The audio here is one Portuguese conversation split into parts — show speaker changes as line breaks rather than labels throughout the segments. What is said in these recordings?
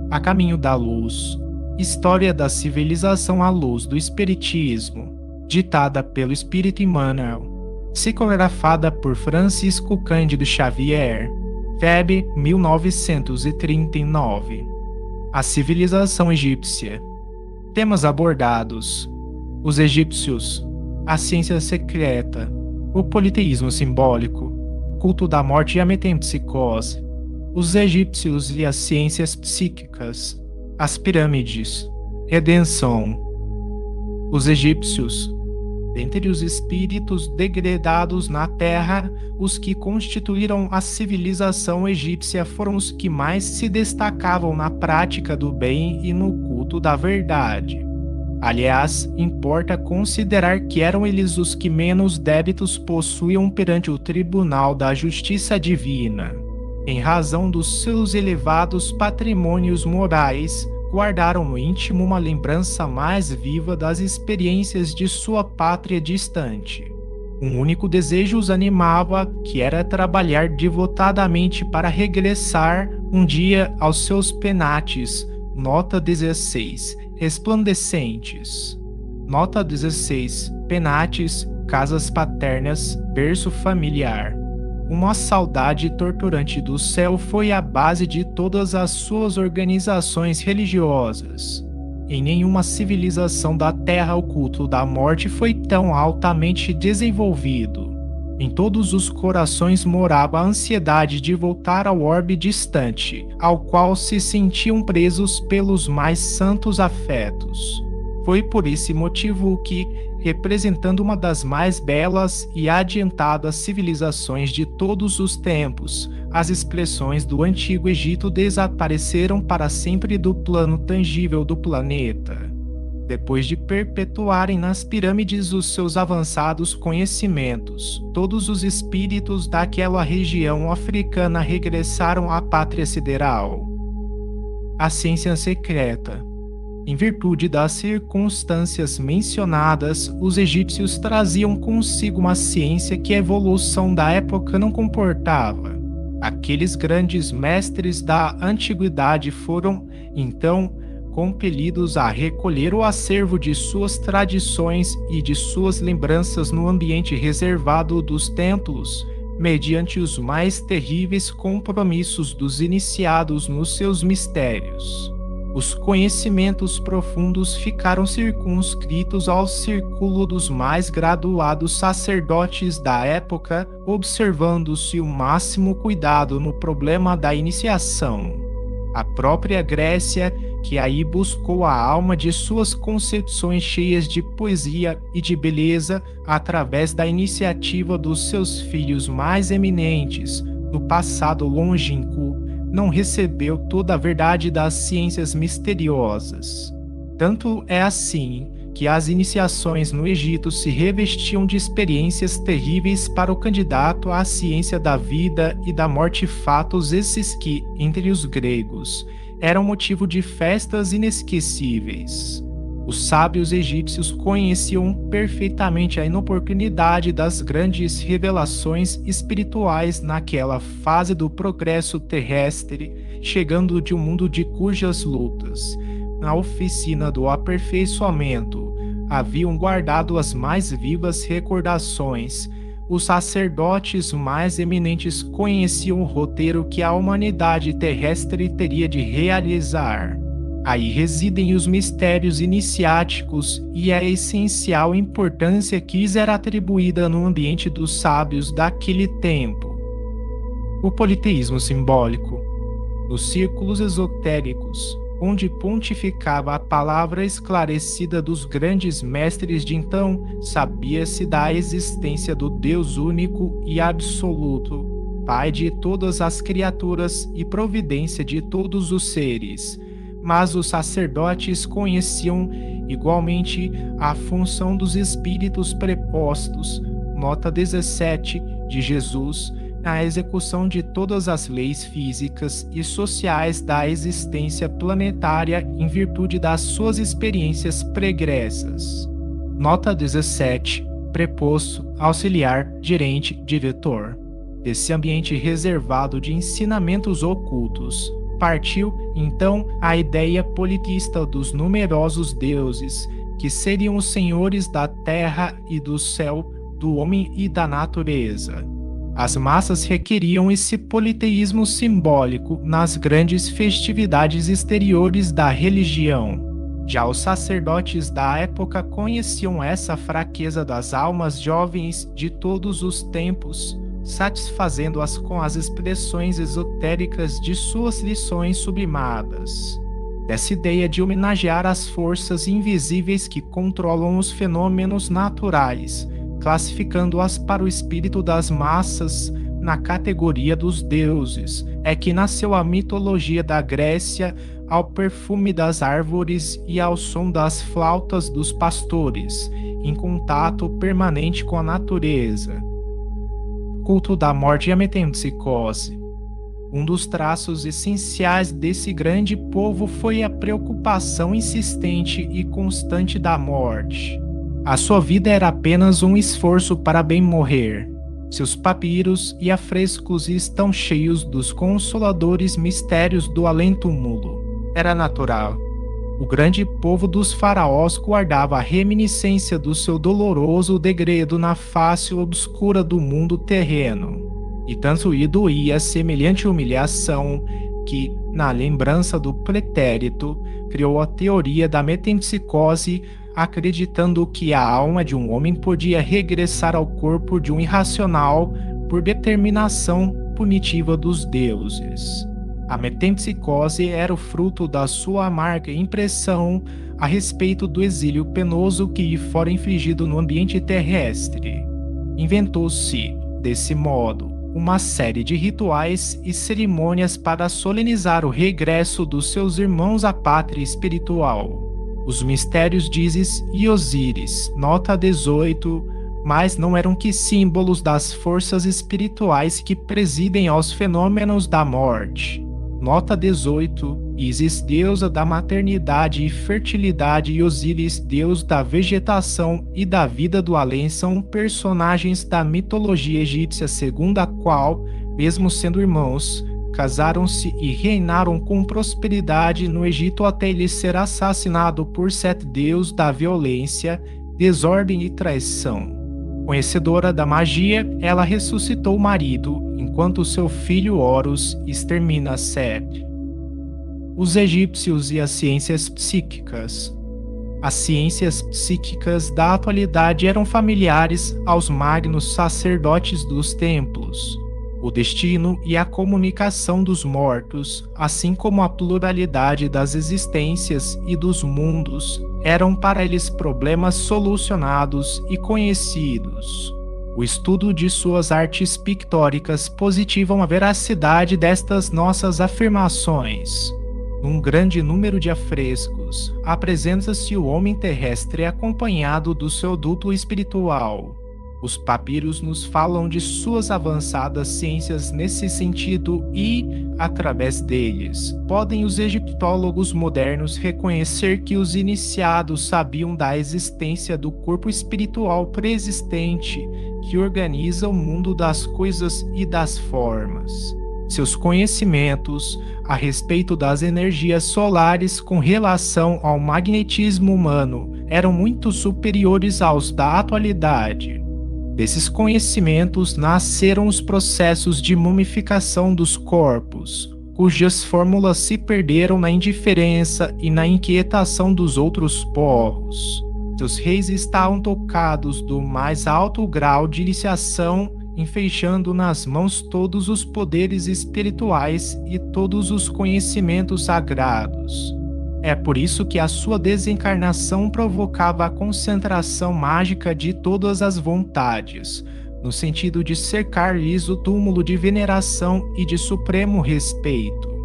A Caminho da Luz. História da civilização à luz do Espiritismo. Ditada pelo Espírito Emmanuel. Psicografada por Francisco Cândido Xavier. FEB 1939. A civilização egípcia. Temas abordados: os egípcios, a ciência secreta, o politeísmo simbólico, culto da morte e a metempsicose, os egípcios e as ciências psíquicas, as pirâmides, redenção. Os egípcios, dentre os espíritos degredados na terra, os que constituíram a civilização egípcia foram os que mais se destacavam na prática do bem e no culto da verdade. Aliás, importa considerar que eram eles os que menos débitos possuíam perante o tribunal da justiça divina. Em razão dos seus elevados patrimônios morais, guardaram no íntimo uma lembrança mais viva das experiências de sua pátria distante. Um único desejo os animava, que era trabalhar devotadamente para regressar um dia aos seus penates. Nota 16. Resplandecentes. Nota 16. Penates, casas paternas, berço familiar. Uma saudade torturante do céu foi a base de todas as suas organizações religiosas. Em nenhuma civilização da Terra o culto da morte foi tão altamente desenvolvido. Em todos os corações morava a ansiedade de voltar ao orbe distante, ao qual se sentiam presos pelos mais santos afetos. Foi por esse motivo que, representando uma das mais belas e adiantadas civilizações de todos os tempos, as expressões do Antigo Egito desapareceram para sempre do plano tangível do planeta. Depois de perpetuarem nas pirâmides os seus avançados conhecimentos, todos os espíritos daquela região africana regressaram à pátria sideral. A ciência secreta. Em virtude das circunstâncias mencionadas, os egípcios traziam consigo uma ciência que a evolução da época não comportava. Aqueles grandes mestres da antiguidade foram, então, compelidos a recolher o acervo de suas tradições e de suas lembranças no ambiente reservado dos templos, mediante os mais terríveis compromissos dos iniciados nos seus mistérios. Os conhecimentos profundos ficaram circunscritos ao círculo dos mais graduados sacerdotes da época, observando-se o máximo cuidado no problema da iniciação. A própria Grécia, que aí buscou a alma de suas concepções cheias de poesia e de beleza, através da iniciativa dos seus filhos mais eminentes, no passado longínquo, não recebeu toda a verdade das ciências misteriosas. Tanto é assim que as iniciações no Egito se revestiam de experiências terríveis para o candidato à ciência da vida e da morte, fatos esses que, entre os gregos, eram motivo de festas inesquecíveis. Os sábios egípcios conheciam perfeitamente a inoportunidade das grandes revelações espirituais naquela fase do progresso terrestre, chegando de um mundo de cujas lutas, na oficina do aperfeiçoamento, haviam guardado as mais vivas recordações. Os sacerdotes mais eminentes conheciam o roteiro que a humanidade terrestre teria de realizar. Aí residem os mistérios iniciáticos e a essencial importância que lhes era atribuída no ambiente dos sábios daquele tempo. O politeísmo simbólico. Nos círculos esotéricos, onde pontificava a palavra esclarecida dos grandes mestres de então, sabia-se da existência do Deus único e absoluto, Pai de todas as criaturas e providência de todos os seres. Mas os sacerdotes conheciam igualmente a função dos espíritos prepostos, nota 17, de Jesus, na execução de todas as leis físicas e sociais da existência planetária em virtude das suas experiências pregressas. Nota 17, preposto, auxiliar, gerente, diretor. Desse ambiente reservado de ensinamentos ocultos, Partiu, então, a ideia politeísta dos numerosos deuses, que seriam os senhores da terra e do céu, do homem e da natureza. As massas requeriam esse politeísmo simbólico nas grandes festividades exteriores da religião. Já os sacerdotes da época conheciam essa fraqueza das almas jovens de todos os tempos, satisfazendo-as com as expressões esotéricas de suas lições sublimadas. Dessa ideia de homenagear as forças invisíveis que controlam os fenômenos naturais, classificando-as para o espírito das massas na categoria dos deuses, é que nasceu a mitologia da Grécia, ao perfume das árvores e ao som das flautas dos pastores, em contato permanente com a natureza. Culto da morte e a metempsicose. Um dos traços essenciais desse grande povo foi a preocupação insistente e constante da morte. A sua vida era apenas um esforço para bem morrer. Seus papiros e afrescos estão cheios dos consoladores mistérios do além-túmulo. Era natural. O grande povo dos faraós guardava a reminiscência do seu doloroso degredo na face obscura do mundo terreno. E tanto lhe doía semelhante humilhação que, na lembrança do pretérito, criou a teoria da metempsicose, acreditando que a alma de um homem podia regressar ao corpo de um irracional por determinação punitiva dos deuses. A metempsicose era o fruto da sua amarga impressão a respeito do exílio penoso que lhe fora infligido no ambiente terrestre. Inventou-se, desse modo, uma série de rituais e cerimônias para solenizar o regresso dos seus irmãos à pátria espiritual. Os mistérios de Ísis e Osíris, nota 18, mas não eram que símbolos das forças espirituais que presidem aos fenômenos da morte. Nota 18, Ísis, deusa da maternidade e fertilidade, e Osíris, deus da vegetação e da vida do além, são personagens da mitologia egípcia, segundo a qual, mesmo sendo irmãos, casaram-se e reinaram com prosperidade no Egito até ele ser assassinado por Set, deus da violência, desordem e traição. Conhecedora da magia, ela ressuscitou o marido, enquanto seu filho Horus extermina Set. Os egípcios e as ciências psíquicas. As ciências psíquicas da atualidade eram familiares aos magnos sacerdotes dos templos. O destino e a comunicação dos mortos, assim como a pluralidade das existências e dos mundos, eram para eles problemas solucionados e conhecidos. O estudo de suas artes pictóricas positivam a veracidade destas nossas afirmações. Num grande número de afrescos, apresenta-se o homem terrestre acompanhado do seu duto espiritual. Os papiros nos falam de suas avançadas ciências nesse sentido e, através deles, podem os egiptólogos modernos reconhecer que os iniciados sabiam da existência do corpo espiritual preexistente que organiza o mundo das coisas e das formas. Seus conhecimentos a respeito das energias solares com relação ao magnetismo humano eram muito superiores aos da atualidade. Desses conhecimentos nasceram os processos de mumificação dos corpos, cujas fórmulas se perderam na indiferença e na inquietação dos outros povos. Seus reis estavam tocados do mais alto grau de iniciação, enfeixando nas mãos todos os poderes espirituais e todos os conhecimentos sagrados. É por isso que a sua desencarnação provocava a concentração mágica de todas as vontades, no sentido de cercar-lhes o túmulo de veneração e de supremo respeito.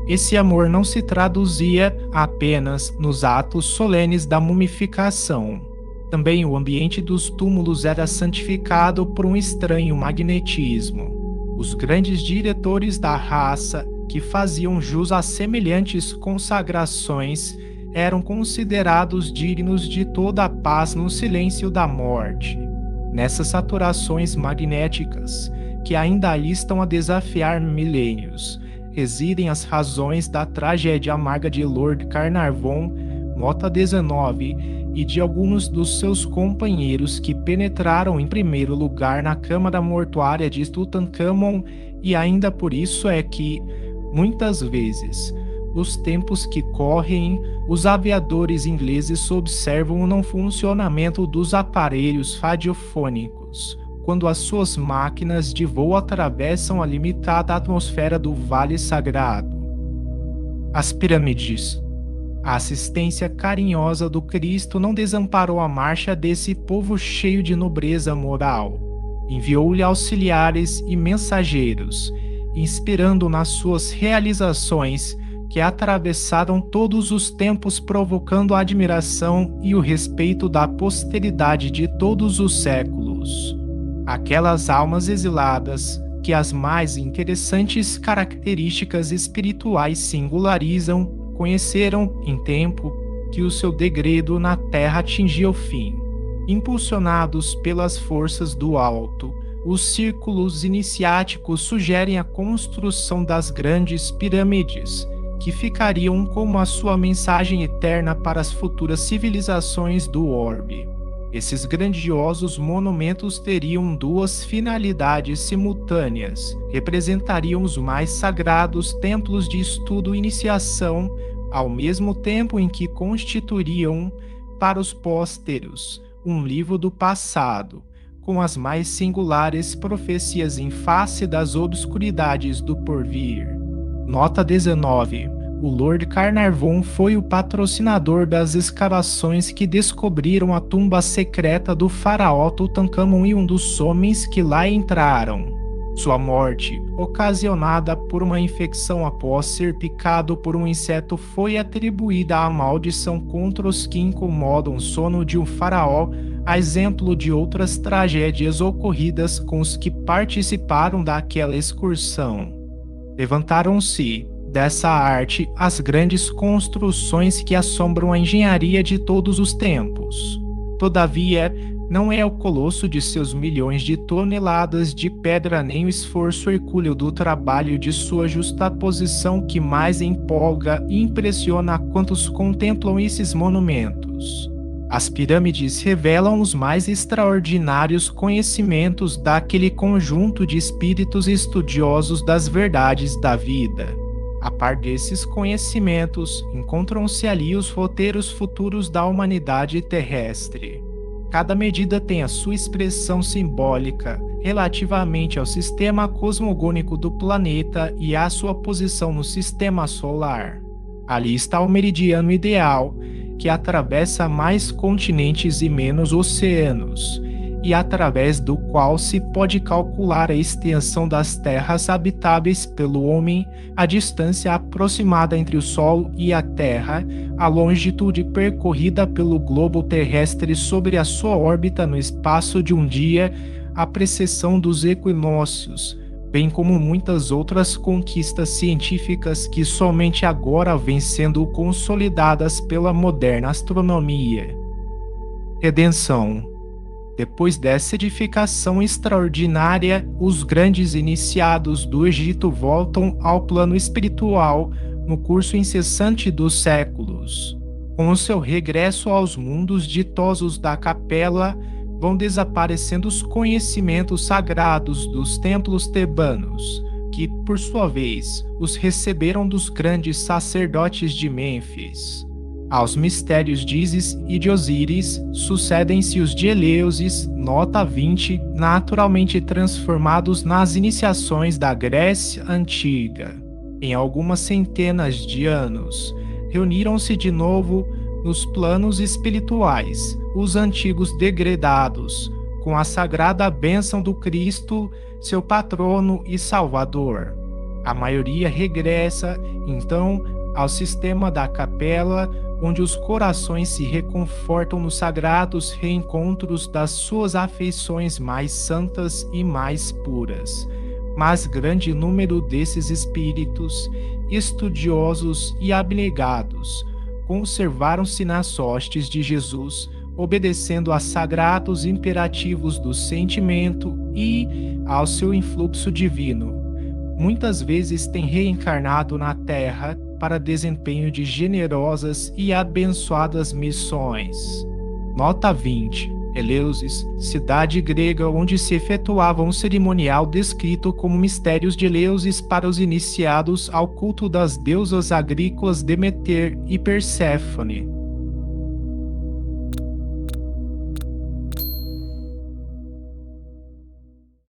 Esse amor não se traduzia apenas nos atos solenes da mumificação. Também o ambiente dos túmulos era santificado por um estranho magnetismo. Os grandes diretores da raça, que faziam jus a semelhantes consagrações, eram considerados dignos de toda a paz no silêncio da morte. Nessas saturações magnéticas, que ainda ali estão a desafiar milênios, residem as razões da tragédia amarga de Lord Carnarvon, nota 19, e de alguns dos seus companheiros que penetraram em primeiro lugar na câmara mortuária de Tutankhamon, e ainda por isso é que, muitas vezes, os tempos que correm, os aviadores ingleses observam o não funcionamento dos aparelhos radiofônicos, quando as suas máquinas de voo atravessam a limitada atmosfera do Vale Sagrado. As pirâmides. A assistência carinhosa do Cristo não desamparou a marcha desse povo cheio de nobreza moral. Enviou-lhe auxiliares e mensageiros, inspirando nas suas realizações que atravessaram todos os tempos, provocando a admiração e o respeito da posteridade de todos os séculos. Aquelas almas exiladas que as mais interessantes características espirituais singularizam, conheceram, em tempo, que o seu degredo na terra atingia o fim. Impulsionados pelas forças do alto, os círculos iniciáticos sugerem a construção das grandes pirâmides, que ficariam como a sua mensagem eterna para as futuras civilizações do orbe. Esses grandiosos monumentos teriam duas finalidades simultâneas: representariam os mais sagrados templos de estudo e iniciação, ao mesmo tempo em que constituiriam, para os pósteros, um livro do passado, com as mais singulares profecias em face das obscuridades do porvir. Nota 19. O Lord Carnarvon foi o patrocinador das escavações que descobriram a tumba secreta do faraó Tutankhamon e um dos homens que lá entraram. Sua morte, ocasionada por uma infecção após ser picado por um inseto, foi atribuída à maldição contra os que incomodam o sono de um faraó, a exemplo de outras tragédias ocorridas com os que participaram daquela excursão. Levantaram-se dessa arte as grandes construções que assombram a engenharia de todos os tempos. Todavia, não é o colosso de seus milhões de toneladas de pedra nem o esforço hercúleo do trabalho de sua justaposição que mais empolga e impressiona a quantos contemplam esses monumentos. As pirâmides revelam os mais extraordinários conhecimentos daquele conjunto de espíritos estudiosos das verdades da vida. A par desses conhecimentos, encontram-se ali os roteiros futuros da humanidade terrestre. Cada medida tem a sua expressão simbólica relativamente ao sistema cosmogônico do planeta e à sua posição no sistema solar. Ali está o meridiano ideal, que atravessa mais continentes e menos oceanos, e através do qual se pode calcular a extensão das terras habitáveis pelo homem, a distância aproximada entre o Sol e a Terra, a longitude percorrida pelo globo terrestre sobre a sua órbita no espaço de um dia, a precessão dos equinócios, bem como muitas outras conquistas científicas que somente agora vêm sendo consolidadas pela moderna astronomia. Redenção. Depois dessa edificação extraordinária, os grandes iniciados do Egito voltam ao plano espiritual no curso incessante dos séculos. Com o seu regresso aos mundos ditosos da capela, vão desaparecendo os conhecimentos sagrados dos templos tebanos, que, por sua vez, os receberam dos grandes sacerdotes de Mênfis. Aos mistérios de Ísis e de Osíris sucedem-se os de Eleusis, nota 20, naturalmente transformados nas iniciações da Grécia Antiga. Em algumas centenas de anos, reuniram-se de novo nos planos espirituais os antigos degredados, com a sagrada bênção do Cristo, seu patrono e salvador. A maioria regressa, então, ao sistema da capela, onde os corações se reconfortam nos sagrados reencontros das suas afeições mais santas e mais puras. Mas grande número desses espíritos, estudiosos e abnegados, conservaram-se nas hostes de Jesus, obedecendo a sagrados imperativos do sentimento e ao seu influxo divino, muitas vezes têm reencarnado na Terra para desempenho de generosas e abençoadas missões. Nota 20. Eleusis, cidade grega onde se efetuava um cerimonial descrito como mistérios de Eleusis para os iniciados ao culto das deusas agrícolas Demeter e Perséfone.